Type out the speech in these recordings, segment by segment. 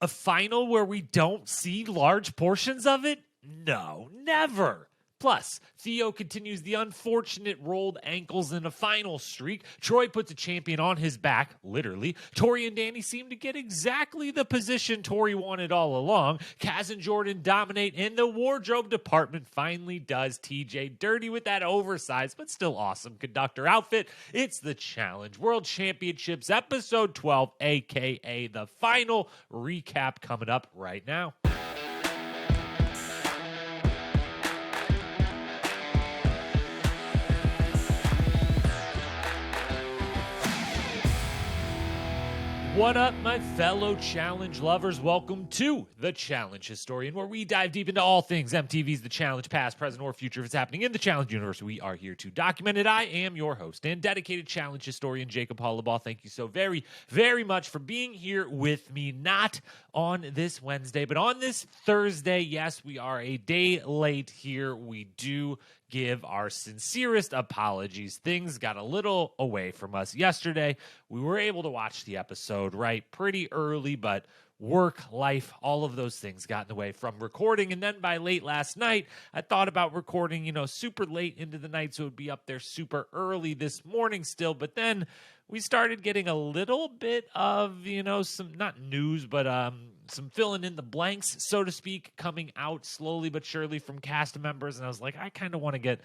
A final where we don't see large portions of it? No, never. Plus, Theo continues the unfortunate rolled ankles in a final streak. Troy puts a champion on his back, literally. Tori and Danny seem to get exactly the position Tori wanted all along. Kaz and Jordan dominate, and the wardrobe department finally does TJ dirty with that oversized but still awesome conductor outfit. It's the Challenge World Championships, episode 12, aka the final recap, coming up right now. What up, my fellow Challenge lovers? Welcome to The Challenge Historian, where we dive deep into all things MTV's The Challenge, past, present, or future. If it's happening in the Challenge universe, we are here to document it. I am your host and dedicated Challenge Historian, Jacob Hollabaugh. Thank you so very, very much for being here with me, not on this Wednesday, but on this Thursday. Yes, we are a day late here. We do give our sincerest apologies. Things got a little away from us yesterday. We were able to watch the episode, right, pretty early, but work, life, all of those things got in the way from recording. And then by late last night, I thought about recording, super late into the night, so it would be up there super early this morning still. But then we started getting a little bit of, some, not news, but some filling in the blanks, so to speak, coming out slowly but surely from cast members. And I was like, I kind of want to get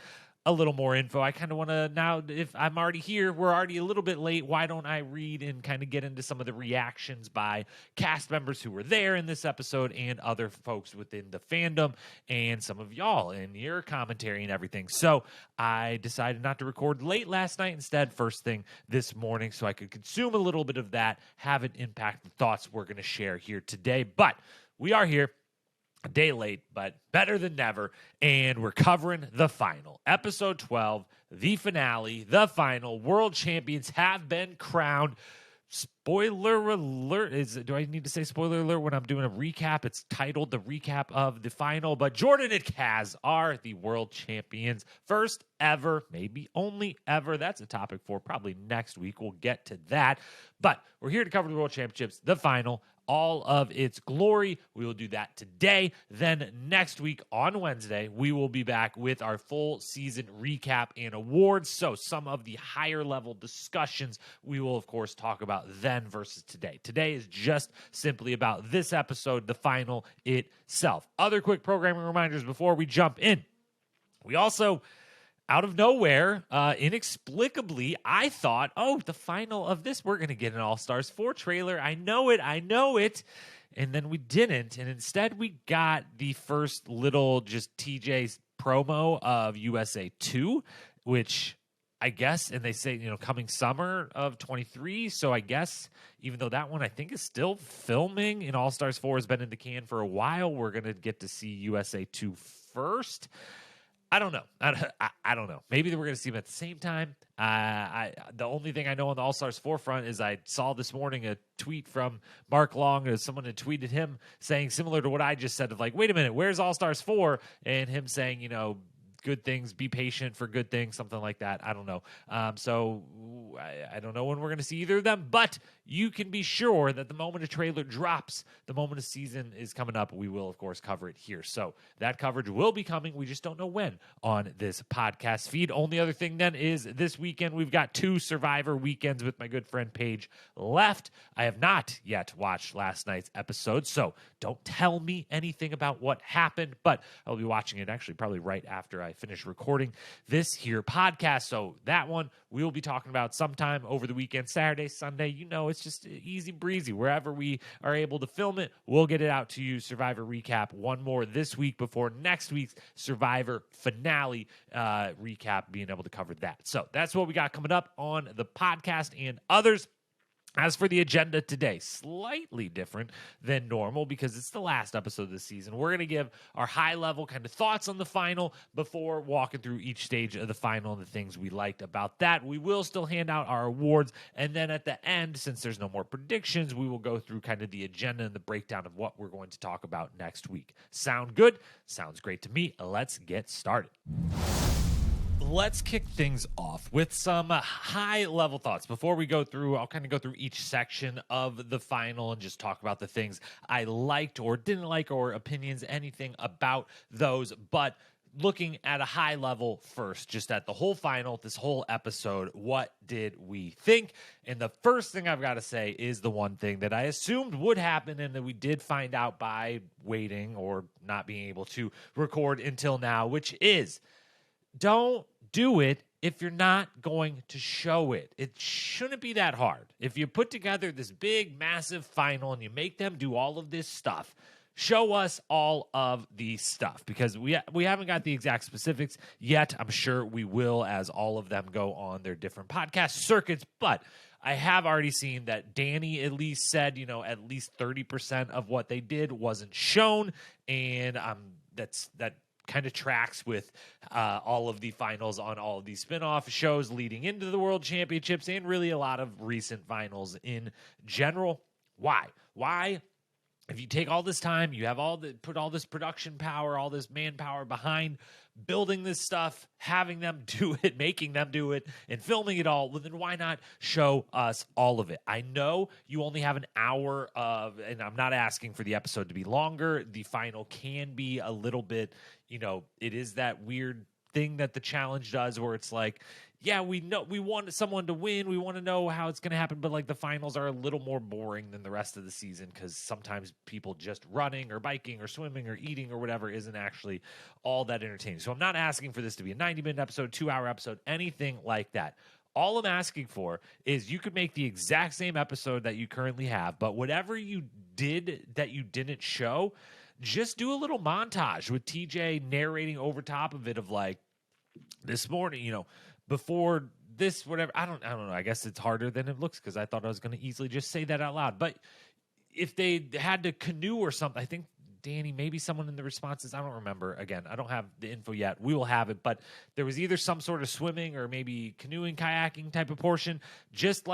a little more info. I kind of want to now, if I'm already here, we're already a little bit late. Why don't I read and kind of get into some of the reactions by cast members who were there in this episode and other folks within the fandom and some of y'all and your commentary and everything. So I decided not to record late last night, instead first thing this morning, so I could consume a little bit of that, have it impact the thoughts we're going to share here today. But we are here. A day late, but better than never, and we're covering the final. Episode 12, the finale, the final. World champions have been crowned. Spoiler alert. Do I need to say spoiler alert when I'm doing a recap? It's titled The Recap of the Final, but Jordan and Kaz are the world champions. First ever, maybe only ever. That's a topic for probably next week. We'll get to that. But we're here to cover the World Championships, the final, all of its glory. We will do that today. Then next week on Wednesday, we will be back with our full season recap and awards. So some of the higher level discussions we will, of course, talk about then versus today. Today is just simply about this episode, the final itself. Other quick programming reminders before we jump in. We also, out of nowhere, inexplicably, I thought, the final of this, we're going to get an All-Stars 4 trailer. I know it. And then we didn't. And instead, we got the first little just TJ's promo of USA 2, which I guess, and they say, coming summer of 23. So I guess, even though that one I think is still filming and All-Stars 4 has been in the can for a while, we're going to get to see USA 2 first. I don't know. I don't know. Maybe we're going to see them at the same time. The only thing I know on the All-Stars 4 front is I saw this morning a tweet from Mark Long, as someone had tweeted him saying similar to what I just said of like, wait a minute, where's All-Stars 4? And him saying, good things, be patient for good things, something like that. I don't know. So I don't know when we're going to see either of them, but you can be sure that the moment a trailer drops, the moment a season is coming up, we will, of course, cover it here. So that coverage will be coming. We just don't know when on this podcast feed. Only other thing then is this weekend, we've got 2 Survivor weekends with my good friend Paige left. I have not yet watched last night's episode, so don't tell me anything about what happened, but I'll be watching it actually probably right after I finish recording this here podcast. So that one we will be talking about sometime over the weekend, Saturday, Sunday. It's just easy breezy. Wherever we are able to film it, we'll get it out to you. Survivor recap, one more this week before next week's Survivor finale recap, being able to cover that. So that's what we got coming up on the podcast and others. As for the agenda today, slightly different than normal because it's the last episode of the season. We're going to give our high-level kind of thoughts on the final before walking through each stage of the final and the things we liked about that. We will still hand out our awards, and then at the end, since there's no more predictions, we will go through kind of the agenda and the breakdown of what we're going to talk about next week. Sound good? Sounds great to me. Let's get started. let's kick things off with some high-level thoughts. Before we go through, I'll kind of go through each section of the final and just talk about the things I liked or didn't like, or opinions, anything about those. But looking at a high level first, just at the whole final, this whole episode, what did we think? And the first thing I've got to say is the one thing that I assumed would happen and that we did find out by waiting or not being able to record until now, which is, don't do it if you're not going to show it. It shouldn't be that hard. If you put together this big, massive final and you make them do all of this stuff, show us all of the stuff, because we haven't got the exact specifics yet. I'm sure we will as all of them go on their different podcast circuits, but I have already seen that Danny at least said, at least 30% of what they did wasn't shown, and that kind of tracks with all of the finals on all of these spinoff shows leading into the World Championships and really a lot of recent finals in general. Why? If you take all this time, you have put all this production power, all this manpower behind building this stuff, having them do it, making them do it, and filming it all, well, then why not show us all of it? I know you only have an hour and I'm not asking for the episode to be longer. The final can be a little bit, it is that weird thing that the challenge does where it's like, yeah, we know we want someone to win. We want to know how it's going to happen. But the finals are a little more boring than the rest of the season, because sometimes people just running or biking or swimming or eating or whatever isn't actually all that entertaining. So I'm not asking for this to be a 90-minute episode, 2-hour episode, anything like that. All I'm asking for is you could make the exact same episode that you currently have, but whatever you did that you didn't show, just do a little montage with TJ narrating over top of it of this morning, before this, whatever. I don't know. I guess it's harder than it looks, because I thought I was going to easily just say that out loud. But if they had to canoe or something, I think Danny, maybe someone in the responses, I don't remember. Again, I don't have the info yet. We will have it. But there was either some sort of swimming or maybe canoeing, kayaking type of portion. Just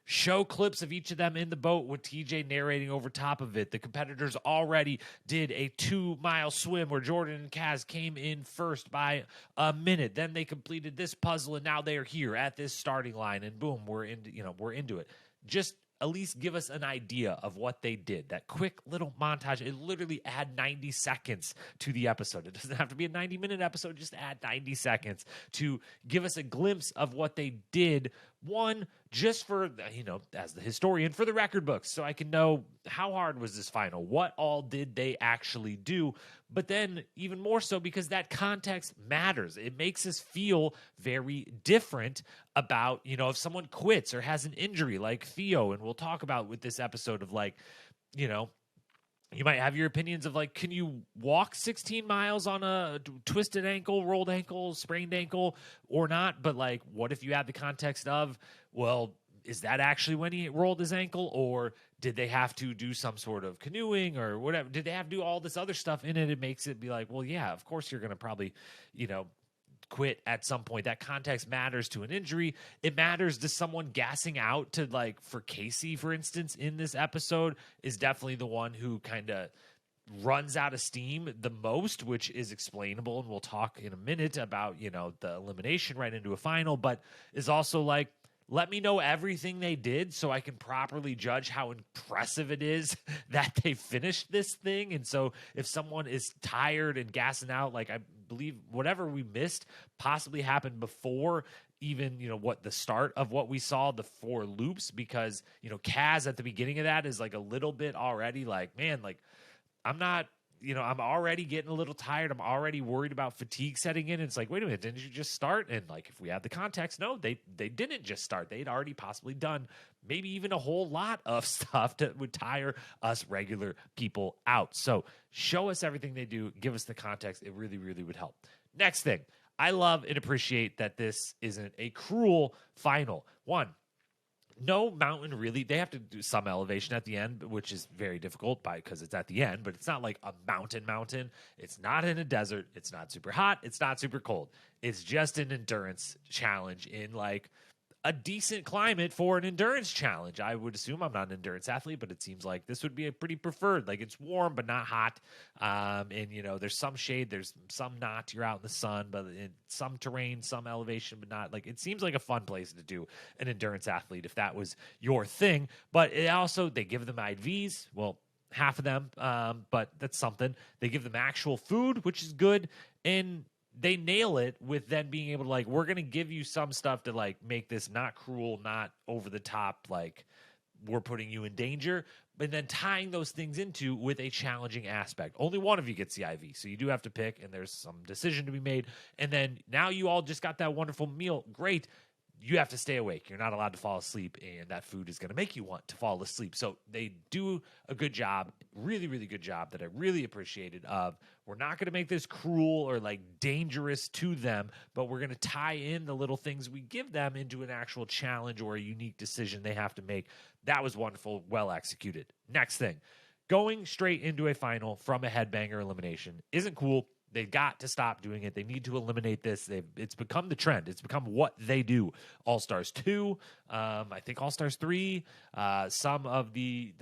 show clips of each of them in the boat with TJ narrating over top of it. The competitors already did a 2-mile swim where Jordan and Kaz came in first by a minute. Then they completed this puzzle, and now they are here at this starting line. And boom, we're into it. Just at least give us an idea of what they did. That quick little montage, it literally add 90 seconds to the episode. It doesn't have to be a 90-minute episode, just add 90 seconds to give us a glimpse of what they did. One, just for, as the historian, for the record books, so I can know how hard was this final? What all did they actually do? But then even more so because that context matters. It makes us feel very different about, if someone quits or has an injury like Theo, and we'll talk about with this episode of you might have your opinions of can you walk 16 miles on a twisted ankle, rolled ankle, sprained ankle or not? But what if you have the context of, well, is that actually when he rolled his ankle, or did they have to do some sort of canoeing or whatever? Did they have to do all this other stuff in it? It makes it be well, yeah, of course you're going to probably, quit at some point. That context matters to an injury. It matters to someone gassing out to for Casey, for instance, in this episode is definitely the one who kind of runs out of steam the most, which is explainable. And we'll talk in a minute about, the elimination right into a final, but is also let me know everything they did so I can properly judge how impressive it is that they finished this thing. And so if someone is tired and gassing out, I believe whatever we missed possibly happened before even, what the start of what we saw, the 4 loops, because, Kaz at the beginning of that is a little bit already man, I'm not, I'm already getting a little tired. I'm already worried about fatigue setting in. It's wait a minute, didn't you just start? And if we had the context, no, they didn't just start. They'd already possibly done maybe even a whole lot of stuff that would tire us regular people out. So show us everything they do. Give us the context. It really, really would help. Next thing, I love and appreciate that this isn't a cruel final. One, no mountain really. They have to do some elevation at the end, which is very difficult because it's at the end, but it's not a mountain. It's not in a desert. It's not super hot. It's not super cold. It's just an endurance challenge in a decent climate for an endurance challenge. I would assume, I'm not an endurance athlete, but it seems like this would be a pretty preferred. Like, it's warm but not hot, and there's some shade, there's some not. You're out in the sun, but in some terrain, some elevation, but not. Like, it seems like a fun place to do an endurance athlete if that was your thing. But it also, they give them IVs. Well, half of them, but that's something. They give them actual food, which is good, and they nail it with then being able to, like, we're going to give you some stuff to, like, make this not cruel, not over the top, like, we're putting you in danger, but then tying those things into with a challenging aspect. Only one of you gets the IV, so you do have to pick, and there's some decision to be made. And then now you all just got that wonderful meal. Great. You have to stay awake. You're not allowed to fall asleep, and that food is going to make you want to fall asleep. So they do a good job, really, really good job that I really appreciated of, we're not going to make this cruel or, like, dangerous to them, but we're going to tie in the little things we give them into an actual challenge or a unique decision they have to make. That was wonderful, well executed. Next thing, going straight into a final from a headbanger elimination isn't cool. They got to stop doing it. They need to eliminate this. It's become the trend. It's become what they do. All-Stars 2, I think All-Stars 3, some of the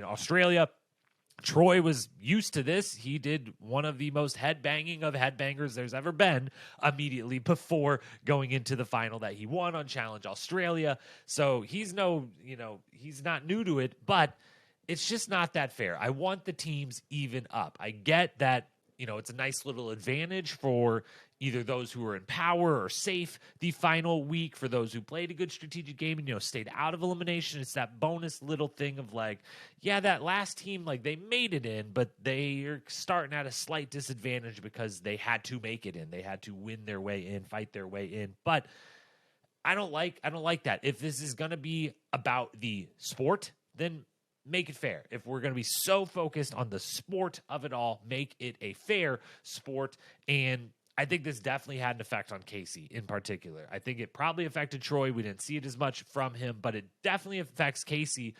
Australia. Troy was used to this. He did one of the most headbanging of headbangers there's ever been immediately before going into the final that he won on Challenge Australia. So he's not new to it, but it's just not that fair. I want the teams even up. I get that, it's a nice little advantage for either those who are in power or safe the final week, for those who played a good strategic game and, stayed out of elimination. It's that bonus little thing of, like, yeah, that last team, like, they made it in, but they are starting at a slight disadvantage because they had to make it in. They had to win their way in, fight their way in. But I don't like that. If this is going to be about the sport, then make it fair. If we're going to be so focused on the sport of it all, make it a fair sport. And I think this definitely had an effect on Casey in particular. I think it probably affected Troy. We didn't see it as much from him, but it definitely affects Casey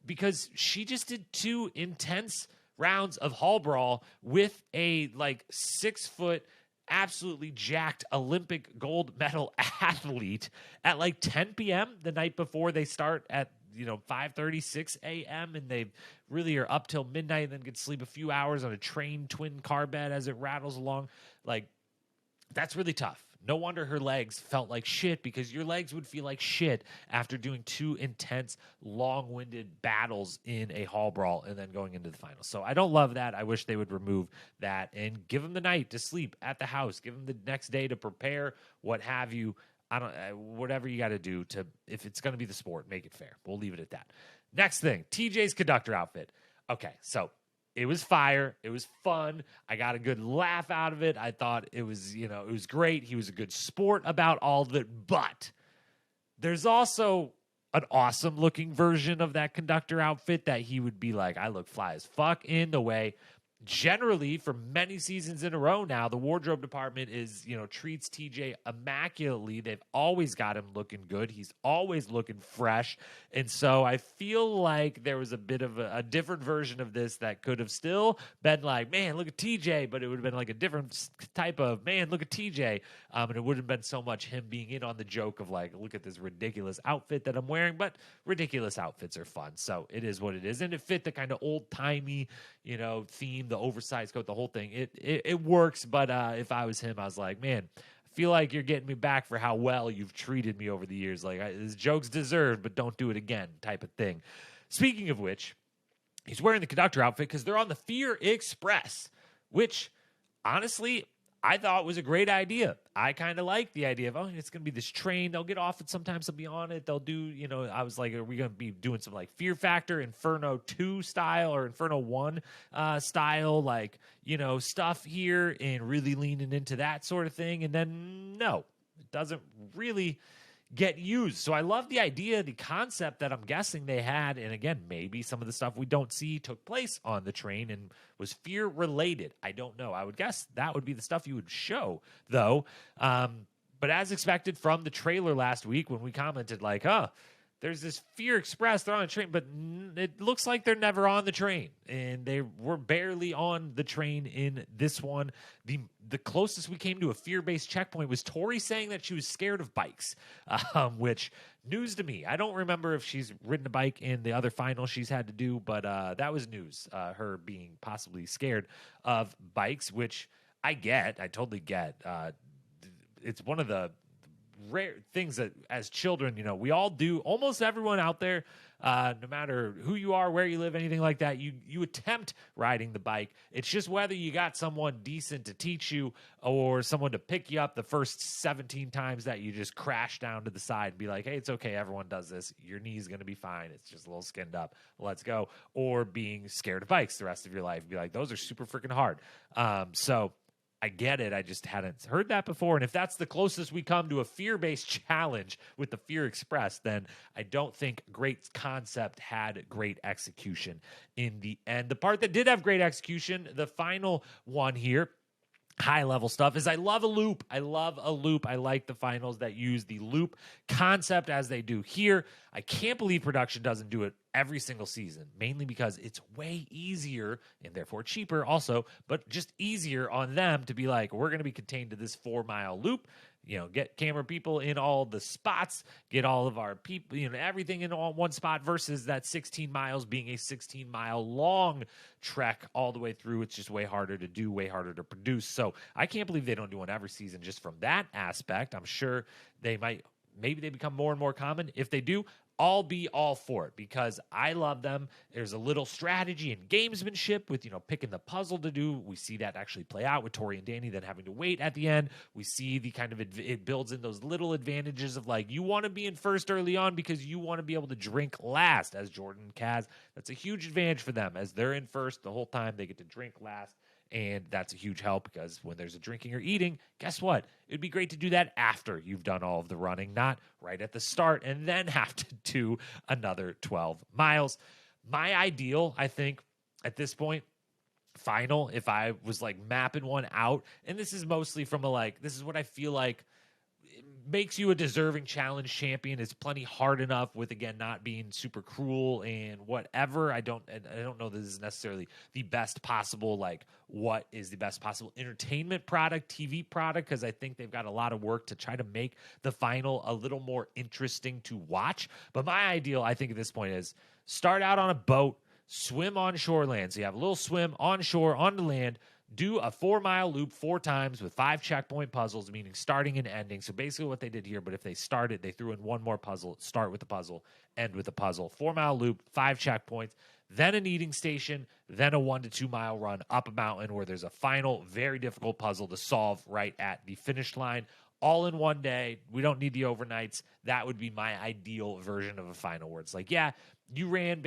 because she just did 2 intense rounds of hall brawl with a, like, 6-foot, absolutely jacked Olympic gold medal athlete at, like, 10 p.m. the night before they start at 5:30, 6 a.m. and they really are up till midnight and then get to sleep a few hours on a train twin car bed as it rattles along. Like, that's really tough. No wonder her legs felt like shit, because your legs would feel like shit after doing 2 intense, long-winded battles in a hall brawl and then going into the finals. So I don't love that. I wish they would remove that and give them the night to sleep at the house. Give them the next day to prepare, what have you. Whatever you got to do to, if it's going to be the sport, make it fair. We'll leave it at that. Next thing, TJ's conductor outfit. Okay, so it was fire. It was fun. I got a good laugh out of it. I thought it was, it was great. He was a good sport about all of it, but there's also an awesome looking version of that conductor outfit that he would be like, I look fly as fuck in the way. Generally, for many seasons in a row now, the wardrobe department is, treats TJ immaculately. They've always got him looking good. He's always looking fresh. And so I feel like there was a bit of a different version of this that could have still been like, man, look at TJ, but it would have been like a different type of, man, look at TJ. And it wouldn't have been so much him being in on the joke of, like, look at this ridiculous outfit that I'm wearing. But ridiculous outfits are fun. So it is what it is. And it fit the kind of old-timey, theme, the oversized coat, the whole thing. It works, but if I was him, I was like, man, I feel like you're getting me back for how well you've treated me over the years. Like, this joke's deserved, but don't do it again, type of thing. Speaking of which, he's wearing the conductor outfit because they're on the Fear Express, which, honestly, I thought was a great idea. I kind of like the idea of, it's going to be this train. They'll get off it. Sometimes they'll be on it. They'll do, I was like, are we going to be doing some, like, Fear Factor, Inferno 2 style or Inferno 1 style, like, stuff here, and really leaning into that sort of thing. And then, no, it doesn't really get used. So I love the idea, the concept that I'm guessing they had. And again, maybe some of the stuff we don't see took place on the train and was fear related. I don't know. I would guess that would be the stuff you would show, though. But as expected from the trailer last week when we commented, like, there's this Fear Express. They're on a train, but it looks like they're never on the train. And they were barely on the train in this one. The closest we came to a fear-based checkpoint was Tori saying that she was scared of bikes, which news to me. I don't remember if she's ridden a bike in the other final she's had to do, but that was news, her being possibly scared of bikes, which I totally get. It's one of the rare things that as children, we all do. Almost everyone out there, no matter who you are, where you live, anything like that, you attempt riding the bike. It's just whether you got someone decent to teach you or someone to pick you up the first 17 times that you just crash down to the side and be like, hey, it's okay, everyone does this. Your knee's going to be fine. It's just a little skinned up. Let's go. Or being scared of bikes the rest of your life. Be like, those are super freaking hard. So I get it. I just hadn't heard that before. And if that's the closest we come to a fear-based challenge with the Fear Express, then I don't think great concept had great execution in the end. The part that did have great execution, the final one here, high-level stuff, is I love a loop. I like the finals that use the loop concept as they do here. I can't believe production doesn't do it every single season, mainly because it's way easier and therefore cheaper also, but just easier on them to be like, we're going to be contained to this 4-mile loop. Get camera people in all the spots, get all of our people, everything in all one spot versus that 16 miles being a 16-mile long trek all the way through. It's just way harder to do, way harder to produce. So I can't believe they don't do one every season just from that aspect. I'm sure maybe they become more and more common. If they do, I'll be all for it because I love them. There's a little strategy and gamesmanship with, picking the puzzle to do. We see that actually play out with Tori and Danny then having to wait at the end. We see the kind of, it builds in those little advantages of like, you want to be in first early on because you want to be able to drink last as Jordan and Kaz. That's a huge advantage for them as they're in first the whole time. They get to drink last. And that's a huge help because when there's a drinking or eating, guess what? It'd be great to do that after you've done all of the running, not right at the start and then have to do another 12 miles. My ideal, I think, at this point, final, if I was like mapping one out, and this is mostly from this is what I feel like makes you a deserving challenge champion. It's plenty hard enough with, again, not being super cruel and whatever. I don't know this is necessarily the best possible, what is the best possible entertainment product, TV product, because I think they've got a lot of work to try to make the final a little more interesting to watch. But my ideal, I think at this point, is start out on a boat, swim on shoreland. So you have a little swim on shore, on the land, do a 4-mile loop 4 times with 5 checkpoint puzzles, meaning starting and ending. So basically what they did here, but if they started, they threw in one more puzzle, start with the puzzle, end with the puzzle. 4-mile loop, 5 checkpoints, then an eating station, then a 1 to 2 mile run up a mountain where there's a final, very difficult puzzle to solve right at the finish line. All in one day. We don't need the overnights. That would be my ideal version of a final where it's like, yeah, you ran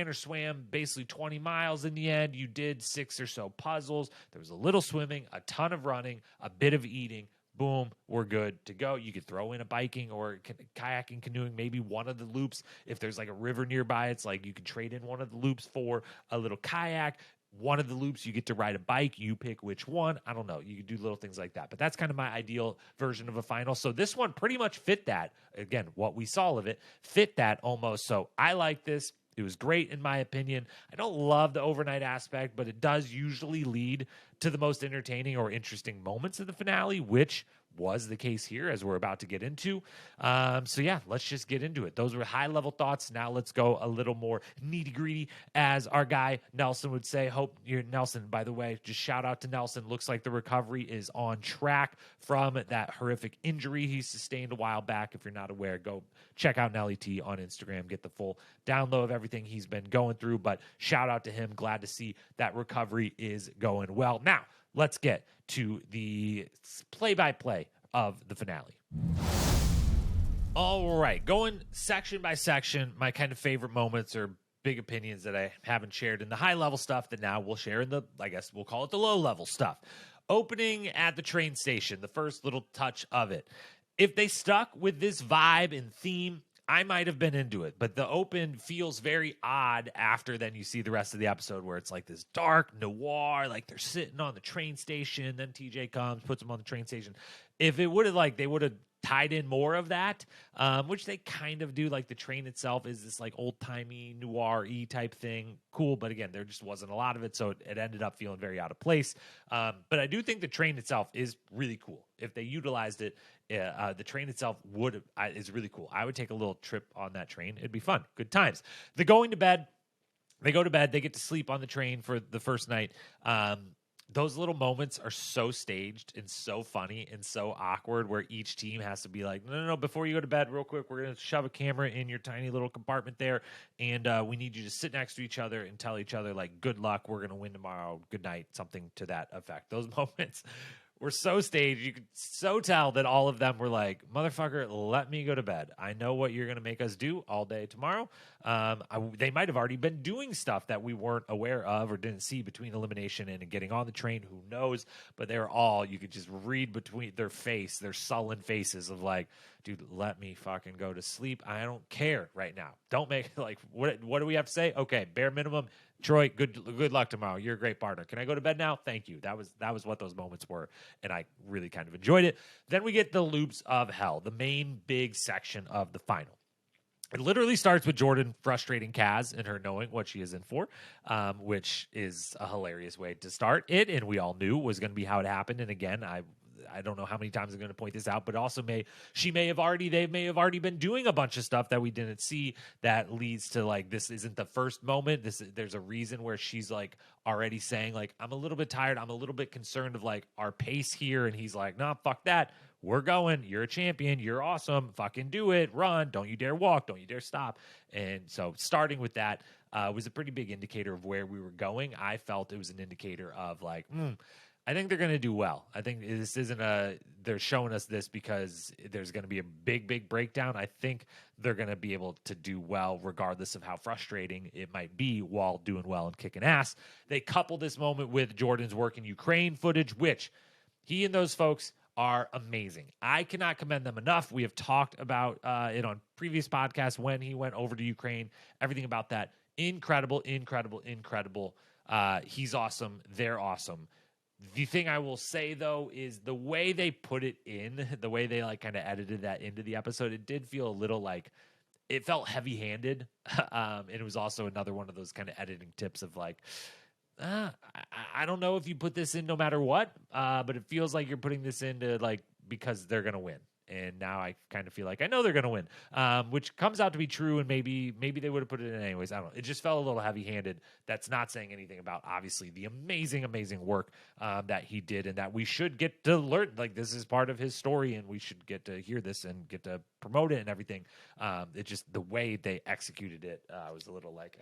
or swam basically 20 miles in the end. You did 6 or so puzzles. There was a little swimming, a ton of running, a bit of eating. Boom, we're good to go. You could throw in a biking or kayaking, canoeing, maybe one of the loops. If there's like a river nearby, it's like you could trade in one of the loops for a little kayak. One of the loops, you get to ride a bike. You pick which one. I don't know. You could do little things like that. But that's kind of my ideal version of a final. So this one pretty much fit that. Again, what we saw of it fit that almost. So I like this. It was great in my opinion. I don't love the overnight aspect, but it does usually lead to the most entertaining or interesting moments of the finale, which was the case here as we're about to get into. So yeah, let's just get into it. Those were high level thoughts. Now let's go a little more nitty gritty, as our guy Nelson would say. Hope you're Nelson, by the way, just shout out to Nelson. Looks like the recovery is on track from that horrific injury he sustained a while back. If you're not aware, go check out Nelly T on Instagram, get the full download of everything he's been going through, but shout out to him. Glad to see that recovery is going well. Now, let's get to the play-by-play of the finale. All right, going section by section, my kind of favorite moments or big opinions that I haven't shared in the high-level stuff that now we'll share in the, I guess we'll call it the low-level stuff. Opening at the train station, the first little touch of it. If they stuck with this vibe and theme, I might have been into it, but the open feels very odd after then you see the rest of the episode where it's like this dark noir, like they're sitting on the train station, then TJ comes, puts them on the train station. If it would have they would have tied in more of that, which they kind of do. Like the train itself is this like old timey noir-y type thing. Cool. But again, there just wasn't a lot of it. So it ended up feeling very out of place. But I do think the train itself is really cool. If they utilized it, the train itself is really cool. I would take a little trip on that train. It'd be fun. Good times. The going to bed. They go to bed. They get to sleep on the train for the first night. Those little moments are so staged and so funny and so awkward where each team has to be like, no, before you go to bed, real quick, we're going to shove a camera in your tiny little compartment there, and we need you to sit next to each other and tell each other, like, good luck, we're going to win tomorrow, good night, something to that effect. Those moments were so staged. You could so tell that all of them were like, motherfucker, let me go to bed. I know what you're going to make us do all day tomorrow. They might have already been doing stuff that we weren't aware of or didn't see between elimination and getting on the train. Who knows? But they were all, you could just read between their sullen faces of like, dude, let me fucking go to sleep. I don't care right now. Don't make like, what do we have to say? Okay, bare minimum. Troy, good luck tomorrow. You're a great partner. Can I go to bed now? Thank you. That was what those moments were, and I really kind of enjoyed it. Then we get the loops of hell, the main big section of the final. It literally starts with Jordan frustrating Kaz and her knowing what she is in for, which is a hilarious way to start it, and we all knew was going to be how it happened. And again, I don't know how many times I'm going to point this out, but also they may have already been doing a bunch of stuff that we didn't see that leads to like, this isn't the first moment. There's a reason where she's like already saying like, I'm a little bit tired. I'm a little bit concerned of like our pace here. And he's like, nah, fuck that. We're going. You're a champion. You're awesome. Fucking do it. Run. Don't you dare walk. Don't you dare stop. And so starting with that was a pretty big indicator of where we were going. I felt it was an indicator of like, I think they're going to do well. I think this isn't they're showing us this because there's going to be a big breakdown. I think they're going to be able to do well regardless of how frustrating it might be while doing well and kicking ass. They couple this moment with Jordan's work in Ukraine footage, which he and those folks are amazing. I cannot commend them enough. We have talked about it on previous podcasts when he went over to Ukraine, everything about that. Incredible. He's awesome. They're awesome. The thing I will say, though, is the way they put it in, the way they like kind of edited that into the episode, it did feel a little like it felt heavy-handed. And it was also another one of those kind of editing tips of like, I don't know if you put this in no matter what, but it feels like you're putting this into like because they're going to win. And now I kind of feel like I know they're going to win, which comes out to be true. And maybe they would have put it in anyways. I don't know. It just felt a little heavy-handed. That's not saying anything about, obviously, the amazing work that he did and that we should get to learn. Like, this is part of his story, and we should get to hear this and get to promote it and everything. It just, the way they executed it was a little like,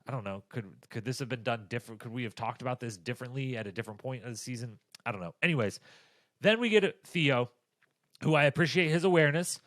I don't know. Could this have been done different? Could we have talked about this differently at a different point of the season? I don't know. Anyways, then we get Theo, who I appreciate his awareness.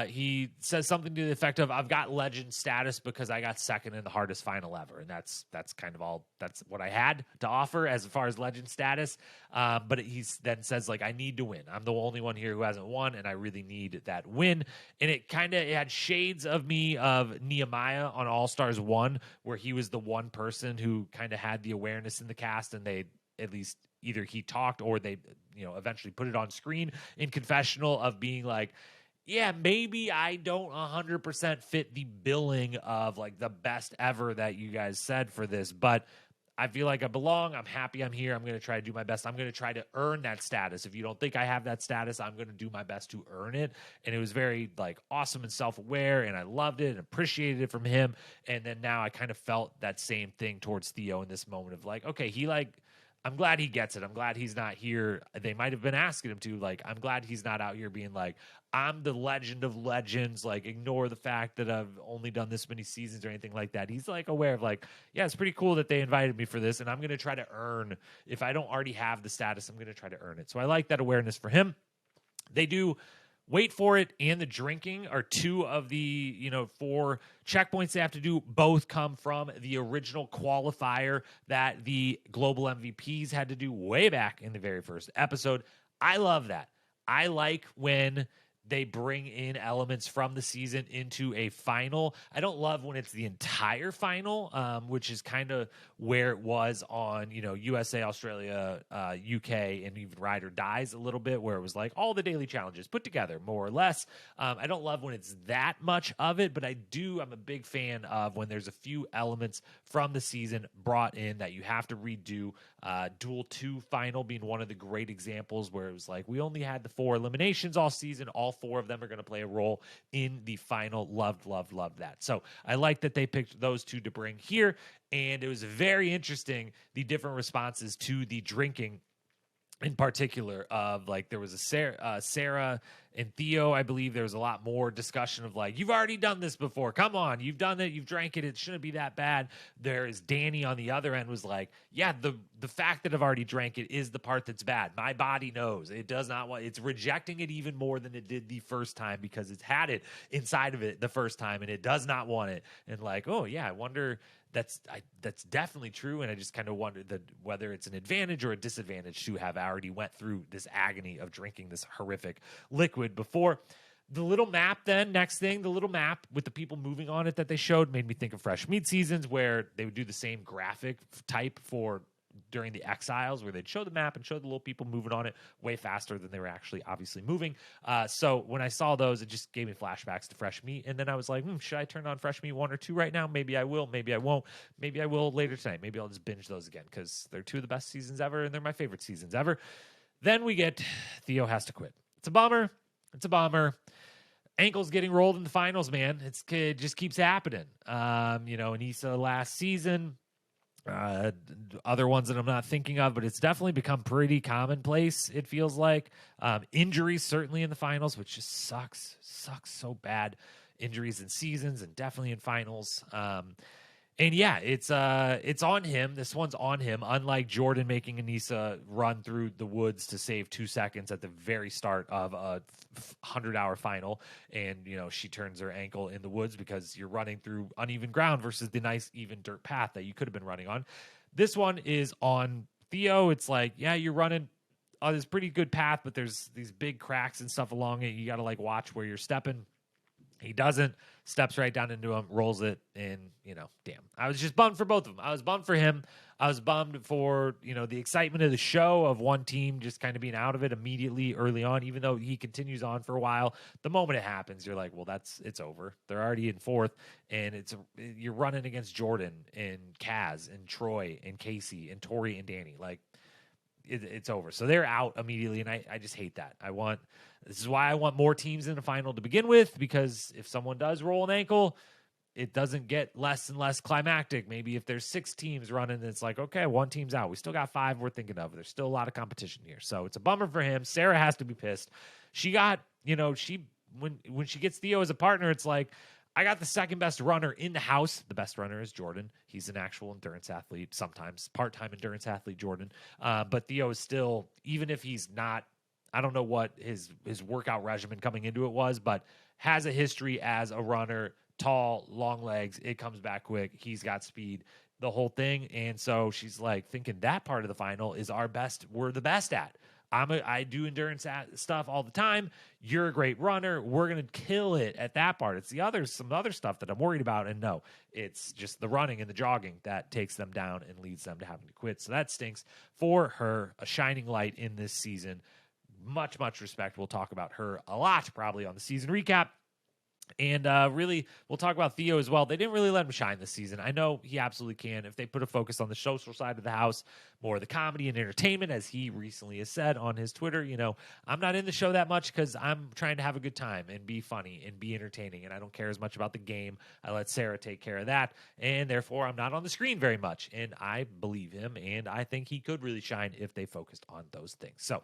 He says something to the effect of, I've got legend status because I got second in the hardest final ever. And that's kind of all, that's what I had to offer as far as legend status. But he then says, like, I need to win. I'm the only one here who hasn't won, and I really need that win. And it had shades of me of Nehemiah on All-Stars 1, where he was the one person who kind of had the awareness in the cast, and they at least either he talked or they, eventually put it on screen in confessional of being like, yeah, maybe I don't 100% fit the billing of like the best ever that you guys said for this, but I feel like I belong. I'm happy I'm here. I'm going to try to do my best. I'm going to try to earn that status. If you don't think I have that status, I'm going to do my best to earn it. And it was very like awesome and self-aware, and I loved it and appreciated it from him. And then now I kind of felt that same thing towards Theo in this moment of like, okay, I'm glad he gets it. I'm glad he's not here. They might have been asking him to, like, I'm glad he's not out here being like, I'm the legend of legends. Like, ignore the fact that I've only done this many seasons or anything like that. He's like aware of like, yeah, it's pretty cool that they invited me for this. And I'm going to try to earn, if I don't already have the status, I'm going to try to earn it. So I like that awareness for him. They do Wait For It and the drinking are two of the, 4 checkpoints they have to do. Both come from the original qualifier that the global MVPs had to do way back in the very first episode. I love that. I like when they bring in elements from the season into a final. I don't love when it's the entire final, which is kind of where it was on, USA, Australia, UK, and even Ride or Dies a little bit, where it was like all the daily challenges put together, more or less. I don't love when it's that much of it, but I'm a big fan of when there's a few elements from the season brought in that you have to redo. Duel 2 final being one of the great examples where it was like, we only had the 4 eliminations all season. All 4 of them are going to play a role in the final. Loved that. So I like that they picked those 2 to bring here. And it was very interesting, the different responses to the drinking in particular, of like, there was a Sarah and Theo. I believe there was a lot more discussion of like, you've already done this before. Come on, you've done it. You've drank it. It shouldn't be that bad. There is Danny on the other end was like, yeah, the fact that I've already drank it is the part that's bad. My body knows it does not want. It's rejecting it even more than it did the first time because it's had it inside of it the first time and it does not want it. And like, oh yeah, I wonder. That's definitely true, and I just kind of wondered whether it's an advantage or a disadvantage to have already went through this agony of drinking this horrific liquid before. The little map then, next thing, the little map with the people moving on it that they showed made me think of Fresh Meat Seasons, where they would do the same graphic type for during the Exiles, where they'd show the map and show the little people moving on it way faster than they were actually obviously moving. So when I saw those, it just gave me flashbacks to Fresh Meat. And then I was like, should I turn on Fresh Meat 1 or 2 right now? Maybe I will. Maybe I won't. Maybe I will later tonight. Maybe I'll just binge those again because they're 2 of the best seasons ever and they're my favorite seasons ever. Then we get Theo has to quit. It's a bummer. Ankles getting rolled in the finals, man. It just keeps happening. Anissa last season, other ones that I'm not thinking of, but it's definitely become pretty commonplace, it feels like. Injuries certainly in the finals, which just sucks so bad. Injuries in seasons and definitely in finals. And yeah, it's on him. This one's on him. Unlike Jordan making Anissa run through the woods to save 2 seconds at the very start of a 100-hour final, and she turns her ankle in the woods because you're running through uneven ground versus the nice even dirt path that you could have been running on. This one is on Theo. It's like, yeah, you're running on this pretty good path, but there's these big cracks and stuff along it. You got to like watch where you're stepping. He doesn't, steps right down into him, rolls it, and, damn. I was just bummed for both of them. I was bummed for him. I was bummed for, the excitement of the show of one team just kind of being out of it immediately early on, even though he continues on for a while. The moment it happens, you're like, well, it's over. They're already in 4th, and you're running against Jordan and Kaz and Troy and Casey and Tori and Danny. Like, it's over. So they're out immediately, and I just hate that. This is why I want more teams in the final to begin with, because if someone does roll an ankle, it doesn't get less and less climactic. Maybe if there's 6 teams running, it's like, okay, 1 team's out. We still got 5 we're thinking of. There's still a lot of competition here. So it's a bummer for him. Sarah has to be pissed. She got, when she gets Theo as a partner, it's like, I got the second best runner in the house. The best runner is Jordan. He's an actual endurance athlete, sometimes part-time endurance athlete, Jordan. But Theo is still, even if he's not, I don't know what his workout regimen coming into it was, but has a history as a runner, tall, long legs. It comes back quick. He's got speed, the whole thing. And so she's like thinking that part of the final is our best. We're the best at. I do endurance stuff all the time. You're a great runner. We're going to kill it at that part. It's some other stuff that I'm worried about. And no, it's just the running and the jogging that takes them down and leads them to having to quit. So that stinks for her. A shining light in this season. Much, much respect. We'll talk about her a lot probably on the season recap. And really, we'll talk about Theo as well. They didn't really let him shine this season. I know he absolutely can if they put a focus on the social side of the house, more of the comedy and entertainment, as he recently has said on his Twitter. I'm not in the show that much because I'm trying to have a good time and be funny and be entertaining, and I don't care as much about the game. I let Sarah take care of that, and therefore I'm not on the screen very much. And I believe him, and I think he could really shine if they focused on those things. So,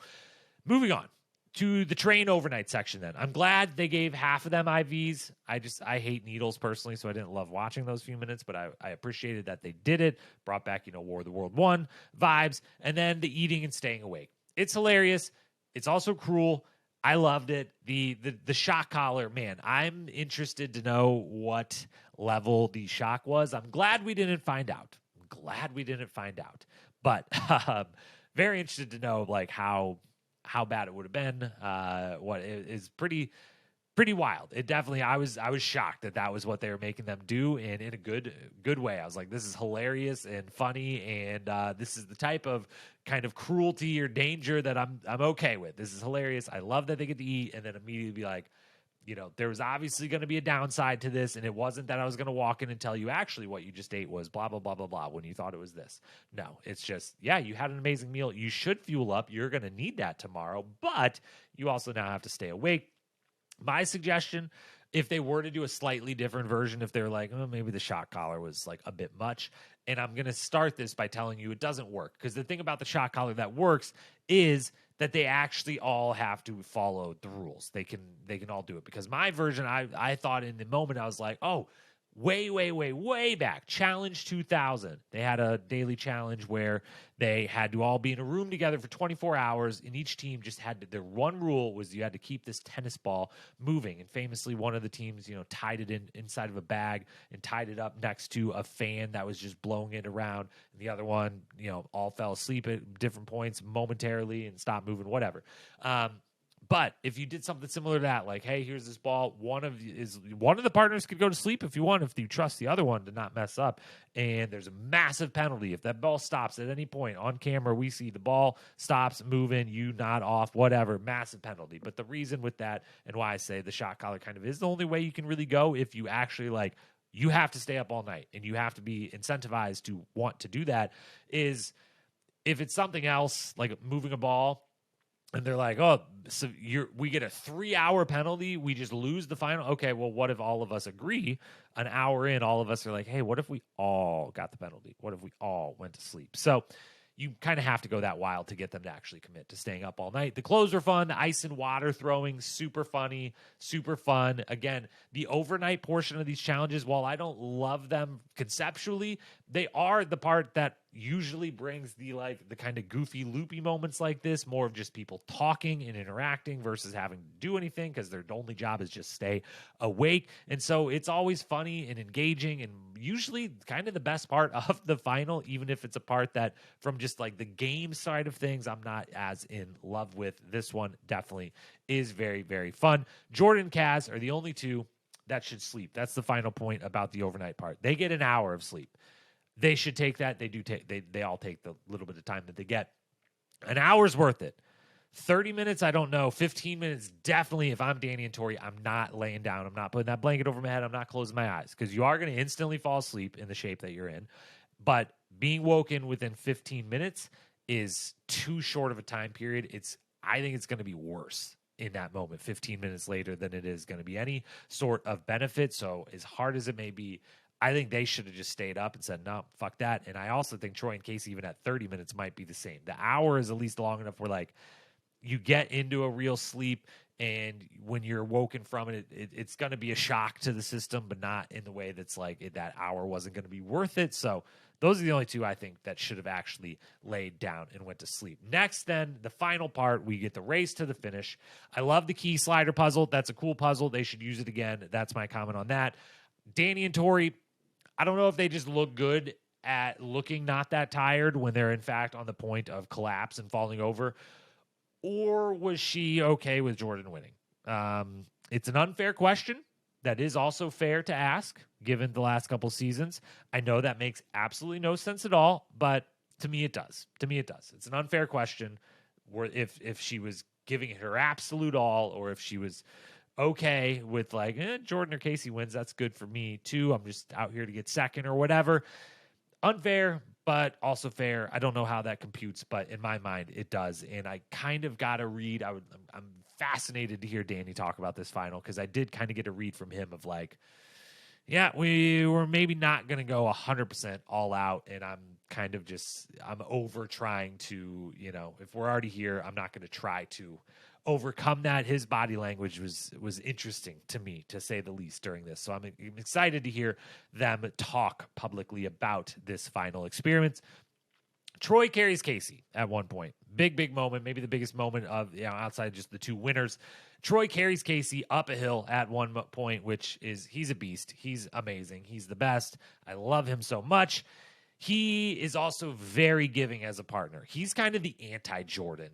moving on to the train overnight section then. I'm glad they gave half of them IVs. I hate needles personally, so I didn't love watching those few minutes, but I appreciated that they did it. Brought back, War of the World 1 vibes, and then the eating and staying awake. It's hilarious. It's also cruel. I loved it. The shock collar, man, I'm interested to know what level the shock was. I'm glad we didn't find out. But very interested to know like how how bad it would have been. What it is pretty wild. It definitely, I was shocked that was what they were making them do, and in a good way. I was like, this is hilarious and funny, and this is the type of kind of cruelty or danger that I'm okay with. This is hilarious. I love that they get to eat, and then immediately be like, there was obviously going to be a downside to this, and it wasn't that I was going to walk in and tell you actually what you just ate was blah, blah, blah, blah, blah, when you thought it was this. No, it's just, yeah, you had an amazing meal. You should fuel up. You're going to need that tomorrow, but you also now have to stay awake. My suggestion, if they were to do a slightly different version, if they're like, oh, maybe the shock collar was like a bit much, and I'm going to start this by telling you it doesn't work, because the thing about the shock collar that works is that they actually all have to follow the rules. They can all do it, because my version, I thought in the moment, I was like, oh, way back, Challenge 2000. They had a daily challenge where they had to all be in a room together for 24 hours, and each team just had their one rule was you had to keep this tennis ball moving. And famously, one of the teams, tied it inside of a bag and tied it up next to a fan that was just blowing it around. And the other one, all fell asleep at different points momentarily and stopped moving, whatever. But if you did something similar to that, like, hey, here's this ball, one of the partners could go to sleep if you want, if you trust the other one to not mess up. And there's a massive penalty if that ball stops at any point on camera. We see the ball stops moving, you nod off, whatever, massive penalty. But the reason with that, and why I say the shot collar kind of is the only way you can really go, if you actually you have to stay up all night and you have to be incentivized to want to do that, is if it's something else like moving a ball. And they're like, oh, so we get a 3-hour penalty. We just lose the final. Okay, well, what if all of us agree? An hour in, all of us are like, hey, what if we all got the penalty? What if we all went to sleep? So you kind of have to go that wild to get them to actually commit to staying up all night. The clothes are fun. The ice and water throwing, super funny, super fun. Again, the overnight portion of these challenges, while I don't love them conceptually, they are the part that usually brings the kind of goofy, loopy moments like this, more of just people talking and interacting versus having to do anything, because their only job is just stay awake. And so it's always funny and engaging, and usually kind of the best part of the final, even if it's a part that from just like the game side of things, I'm not as in love with. This one definitely is very, very fun. Jordan and Kaz are the only two that should sleep. That's the final point about the overnight part. They get an hour of sleep. They should take that. They do take. They all take the little bit of time that they get. An hour's worth it. 30 minutes, I don't know. 15 minutes, definitely. If I'm Danny and Tori, I'm not laying down. I'm not putting that blanket over my head. I'm not closing my eyes, because you are going to instantly fall asleep in the shape that you're in. But being woken within 15 minutes is too short of a time period. I think it's going to be worse in that moment 15 minutes later than it is going to be any sort of benefit. So as hard as it may be, I think they should have just stayed up and said, no, fuck that. And I also think Troy and Casey, even at 30 minutes, might be the same. The hour is at least long enough where you get into a real sleep, and when you're woken from it, it's going to be a shock to the system, but not in the way that's that hour wasn't going to be worth it. So those are the only two I think that should have actually laid down and went to sleep. Next, then, the final part, we get the race to the finish. I love the key slider puzzle. That's a cool puzzle. They should use it again. That's my comment on that. Danny and Tori, I don't know if they just look good at looking not that tired when they're in fact on the point of collapse and falling over, or was she okay with Jordan winning? It's an unfair question that is also fair to ask given the last couple seasons. I know that makes absolutely no sense at all, but to me it does. It's an unfair question where if she was giving it her absolute all, or if she was okay with Jordan or Casey wins, that's good for me too. I'm just out here to get second or whatever. Unfair, but also fair. I don't know how that computes, but in my mind, it does. And I kind of got a read. I'm fascinated to hear Danny talk about this final, because I did kind of get a read from him of yeah, we were maybe not going to go 100% all out. And I'm kind of I'm over trying to, if we're already here, I'm not going to try to overcome that. His body language was interesting to me, to say the least, during this. So I'm excited to hear them talk publicly about this final experience. Troy carries Casey at one point. Big moment, maybe the biggest moment of, outside just the two winners. Troy carries Casey up a hill at one point, which is, he's a beast. He's amazing. He's the best. I love him so much. he is also very giving as a partner. He's kind of the anti-Jordan.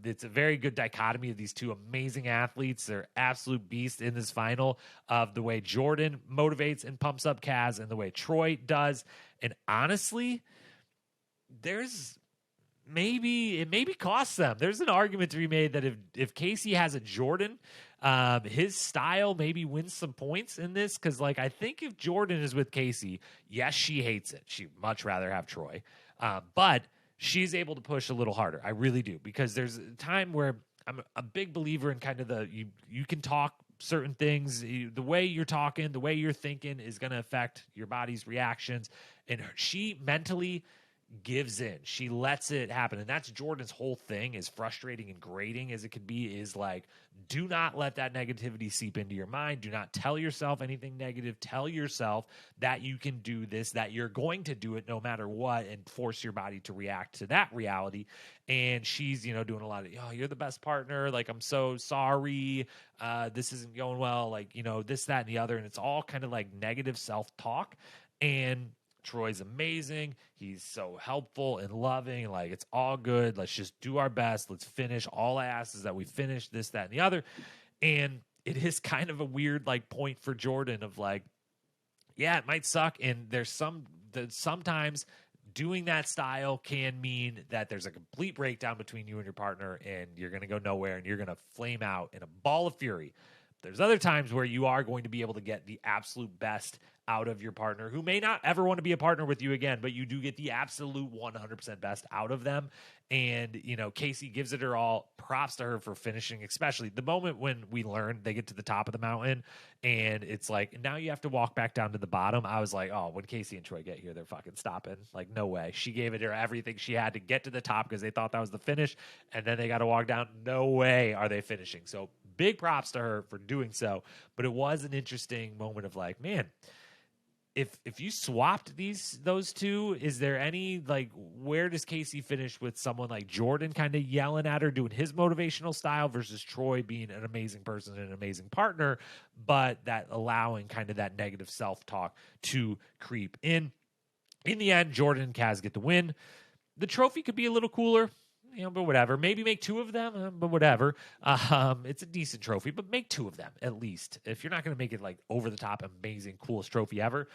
It's a very good dichotomy of these two amazing athletes. They're absolute beasts in this final of the way Jordan motivates and pumps up Kaz and the way Troy does. And honestly, it maybe costs them. There's an argument to be made that if Casey has a Jordan, his style maybe wins some points in this, because like I think if Jordan is with Casey, yes, she hates it. She'd much rather have Troy, but she's able to push a little harder. I really do, because there's a time where I'm a big believer in kind of you can talk certain things. The way you're talking, the way you're thinking is going to affect your body's reactions, and she mentally gives in. She lets it happen. And that's Jordan's whole thing, as frustrating and grating as it could be, is like, do not let that negativity seep into your mind. Do not tell yourself anything negative. Tell yourself that you can do this, that you're going to do it no matter what, and force your body to react to that reality. And she's, doing a lot of, oh, you're the best partner. Like, I'm so sorry. This isn't going well. Like, this, that, and the other. And it's all kind of like negative self-talk. And Troy's amazing. He's so helpful and loving. Like, it's all good. Let's just do our best. Let's finish. All I ask is that we finish this, that, and the other. And it is kind of a weird like point for Jordan of like, yeah, it might suck. And there's sometimes doing that style can mean that there's a complete breakdown between you and your partner, and you're going to go nowhere, and you're going to flame out in a ball of fury. There's other times where you are going to be able to get the absolute best out of your partner, who may not ever want to be a partner with you again, but you do get the absolute 100% best out of them. And, Casey gives it her all. Props to her for finishing, especially the moment when we learn they get to the top of the mountain and it's like, now you have to walk back down to the bottom. I was like, oh, when Casey and Troy get here, they're fucking stopping. Like, no way. She gave it her everything she had to get to the top because they thought that was the finish. And then they got to walk down. No way are they finishing. So big props to her for doing so. But it was an interesting moment of like, man, if you swapped those two, is there any, like, where does Casey finish with someone like Jordan kind of yelling at her, doing his motivational style, versus Troy being an amazing person and an amazing partner, but that allowing kind of that negative self-talk to creep in? In the end, Jordan and Kaz get the win. The trophy could be a little cooler, but whatever. Maybe make two of them, but whatever. It's a decent trophy, but make two of them at least. If you're not going to make it like over the top, amazing, coolest trophy ever,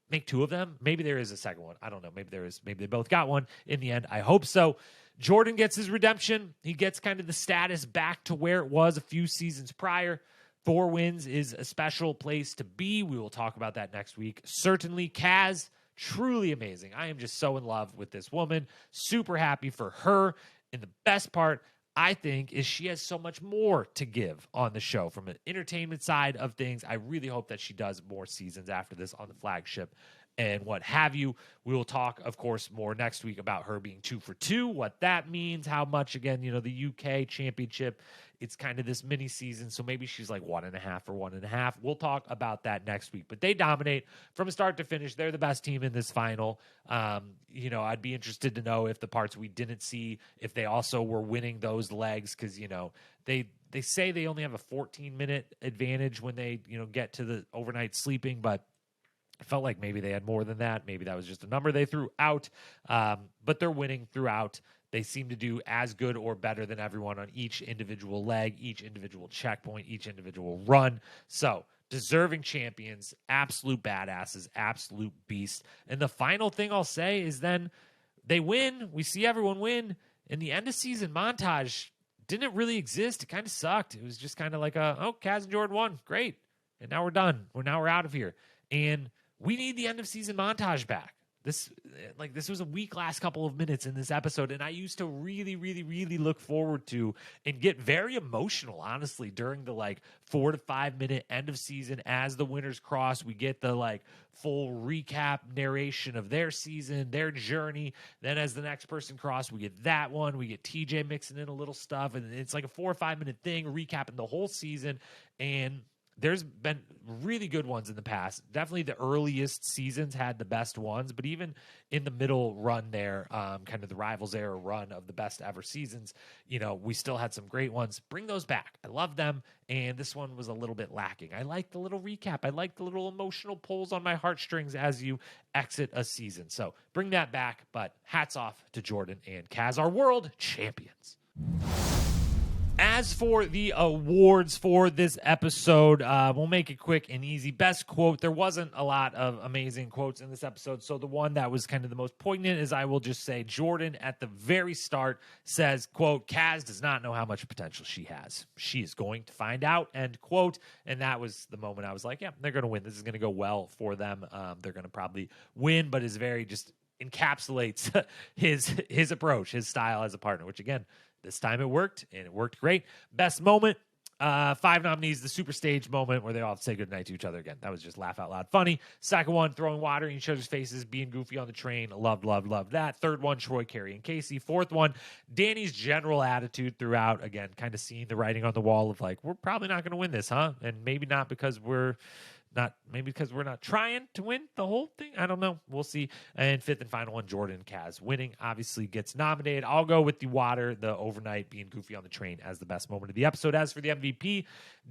make two of them. Maybe there is a second one. I don't know. Maybe there is. Maybe they both got one in the end. I hope so. Jordan gets his redemption. He gets kind of the status back to where it was a few seasons prior. 4 wins is a special place to be. We will talk about that next week. Certainly, Kaz, truly amazing. I am just so in love with this woman. Super happy for her. And the best part, I think, is she has so much more to give on the show from an entertainment side of things. I really hope that she does more seasons after this on the flagship and what have you. We will talk, of course, more next week about her being 2 for 2, what that means, how much, again, the UK championship, it's kind of this mini season, so maybe she's like 1.5 or 1.5. We'll talk about that next week. But they dominate from start to finish. They're the best team in this final. I'd be interested to know if the parts we didn't see, if they also were winning those legs, because, they say they only have a 14-minute advantage when they, get to the overnight sleeping, but I felt like maybe they had more than that. Maybe that was just a number they threw out, but they're winning throughout. They seem to do as good or better than everyone on each individual leg, each individual checkpoint, each individual run. So deserving champions, absolute badasses, absolute beasts. And the final thing I'll say is then they win. We see everyone win. And the end of season montage didn't really exist. It kind of sucked. It was just kind of like Kaz and Jordan won. Great. And now we're done. Now we're out of here. And we need the end of season montage back. This was a weak last couple of minutes in this episode, and I used to really, really, really look forward to and get very emotional, honestly, during the 4 to 5 minute end of season as the winners cross. We get the full recap narration of their season, their journey. Then as the next person cross, we get that one. We get TJ mixing in a little stuff, and it's like a 4 or 5 minute thing recapping the whole season. And there's been really good ones in the past. Definitely the earliest seasons had the best ones, but even in the middle run there, kind of the Rivals era run of the best ever seasons, we still had some great ones. Bring those back. I love them, and this one was a little bit lacking. I like the little recap. I like the little emotional pulls on my heartstrings as you exit a season. So bring that back, but hats off to Jordan and Kaz, our world champions. As for the awards for this episode, we'll make it quick and easy. Best quote, there wasn't a lot of amazing quotes in this episode, so the one that was kind of the most poignant is, I will just say, Jordan at the very start says, quote, Kaz does not know how much potential she has. She is going to find out, end quote. And that was the moment I was like, yeah, they're going to win. This is going to go well for them. They're going to probably win, but is very just encapsulates his approach, his style as a partner, which again, this time it worked, and it worked great. Best moment, 5 nominees, the super stage moment where they all say goodnight to each other again. That was just laugh out loud funny. Second one, throwing water in each other's faces, being goofy on the train. Loved that. Third one, Troy, Carrie, and Casey. Fourth one, Danny's general attitude throughout. Again, kind of seeing the writing on the wall of like, we're probably not going to win this, huh? And maybe not because we're not trying to win the whole thing. I don't know. We'll see. And fifth and final one, Jordan and Kaz winning obviously gets nominated. I'll go with the water, the overnight being goofy on the train as the best moment of the episode. As for the MVP,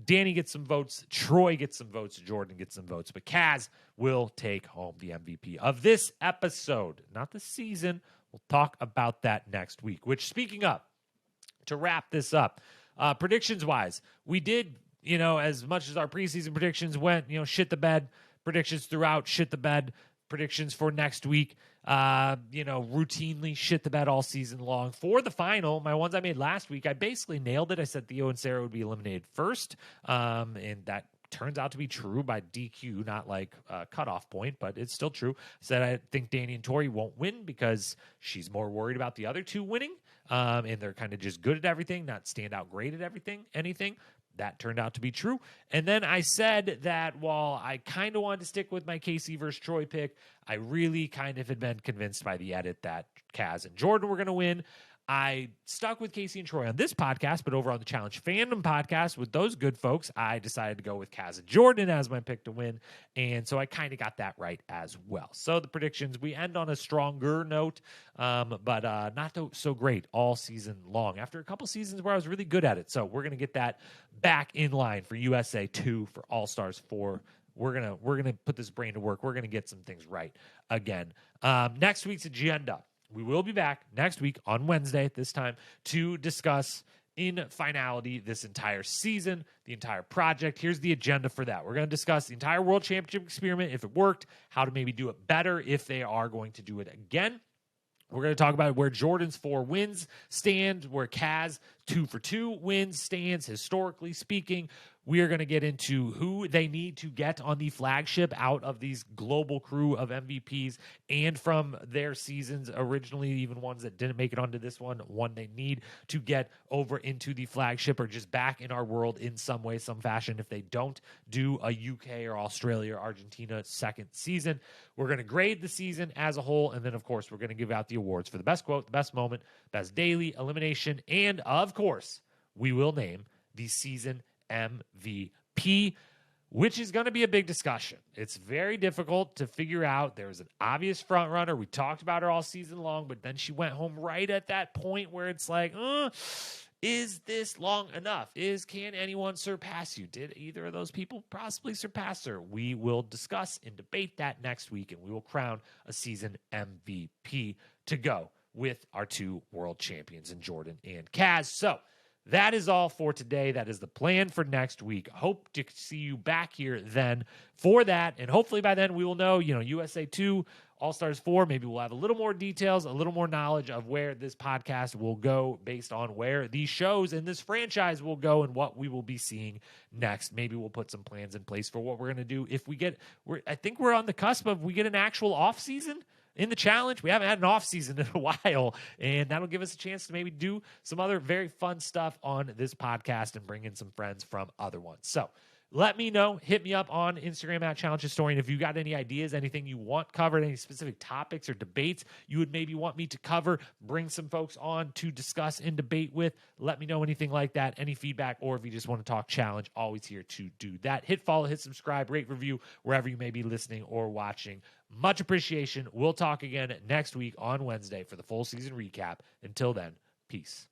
Danny gets some votes, Troy gets some votes, Jordan gets some votes, but Kaz will take home the MVP of this episode, not the season. We'll talk about that next week, which, speaking of, to wrap this up, predictions wise, we did, as much as our preseason predictions went, shit the bed, predictions throughout, shit the bed, predictions for next week, routinely shit the bed all season long. For the final, my ones I made last week, I basically nailed it. I said Theo and Sarah would be eliminated first, and that turns out to be true by DQ, not like a cutoff point, but it's still true. I said I think Danny and Tori won't win because she's more worried about the other two winning, and they're kind of just good at everything, not stand out great at anything. That turned out to be true. And then I said that while I kind of wanted to stick with my Casey versus Troy pick, I really kind of had been convinced by the edit that Kaz and Jordan were going to win. I stuck with Casey and Troy on this podcast, but over on the Challenge Fandom podcast with those good folks, I decided to go with Kaz and Jordan as my pick to win. And so I kind of got that right as well. So the predictions, we end on a stronger note, but not so great all season long after a couple seasons where I was really good at it. So we're going to get that back in line for USA 2, for All-Stars 4. We're gonna put this brain to work. We're going to get some things right again. Next week's agenda. We will be back next week on Wednesday at this time to discuss in finality this entire season, the entire project. Here's the agenda for that. We're going to discuss the entire World Championship experiment, if it worked, how to maybe do it better if they are going to do it again. We're going to talk about where Jordan's 4 wins stand, where Kaz 2 for 2 wins stands, historically speaking. We are going to get into who they need to get on the flagship out of these global crew of MVPs and from their seasons, originally even ones that didn't make it onto this one they need to get over into the flagship or just back in our world in some way, some fashion if they don't do a UK or Australia or Argentina second season. We're going to grade the season as a whole, and then, of course, we're going to give out the awards for the best quote, the best moment, best daily, elimination, and, of course, we will name the season MVP, which is going to be a big discussion. It's very difficult to figure out. There's an obvious front runner. We talked about her all season long, but then she went home right at that point where it's like, is this long enough? Can anyone surpass you? Did either of those people possibly surpass her? We will discuss and debate that next week, and we will crown a season MVP to go with our 2 world champions in Jordan and Kaz. So that is all for today. That is the plan for next week. Hope to see you back here then for that. And hopefully by then we will know, USA 2, All-Stars 4. Maybe we'll have a little more details, a little more knowledge of where this podcast will go based on where these shows and this franchise will go and what we will be seeing next. Maybe we'll put some plans in place for what we're going to do. I think we're on the cusp of we get an actual off season in the challenge. We haven't had an off season in a while, and that'll give us a chance to maybe do some other very fun stuff on this podcast and bring in some friends from other ones. So Let me know. Hit me up on Instagram at Challenge Historian. If you got any ideas, anything you want covered, any specific topics or debates you would maybe want me to cover, bring some folks on to discuss and debate with. Let me know anything like that, any feedback, or if you just want to talk challenge, always here to do that. Hit follow, hit subscribe, rate, review, wherever you may be listening or watching. Much appreciation. We'll talk again next week on Wednesday for the full season recap. Until then, peace.